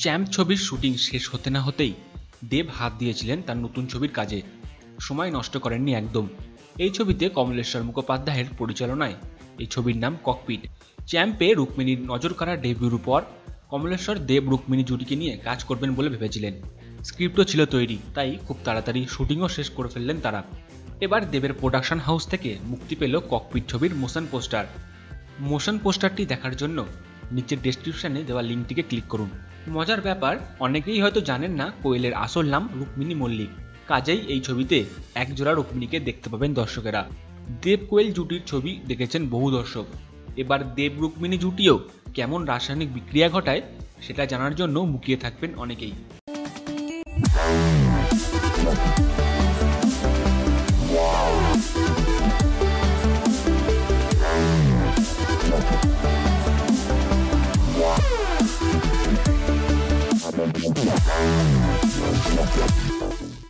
Champ ছবির shooting শেষ হতে না হতেই দেব হাত দিয়েছিলেন তার নতুন ছবির কাজে। সময় নষ্ট করেননি একদম। এই ছবিতে কমলেশ্বর মুখোপাধ্যায়ের পরিচালনায় এই ছবির নাম ককপিট। চ্যাম্পে রুক্মিণীর নজর কাড়া ডেবিউর পর কমলেশ্বর দেব রুক্মিণী জুটিকে নিয়ে কাজ করবেন বলে ভেবেছিলেন। স্ক্রিপ্টও ছিল তৈরি, তাই খুব তাড়াতাড়ি শুটিংও শেষ করে ফেললেন তারা। এবার দেবের প্রোডাকশন হাউস থেকে মুক্তি পেল ককপিট ছবির মোশন পোস্টার। মোশন পোস্টারটি দেখার জন্য নিচের ডেসক্রিপশনে দেওয়া লিঙ্কটিকে ক্লিক করুন। মজার ব্যাপার, অনেকেই হয়তো জানেন না কোয়েলের আসল নাম রুক্মিণী মল্লিক। কাজেই এই ছবিতে একজোড়া রুক্মিণীকে দেখতে পাবেন দর্শকেরা। দেব কোয়েল জুটির ছবি দেখেছেন বহু দর্শক। এবার দেব রুক্মিণী জুটিও কেমন রাসায়নিক বিক্রিয়া ঘটায় সেটা জানার জন্য মুখিয়ে থাকবেন অনেকেই।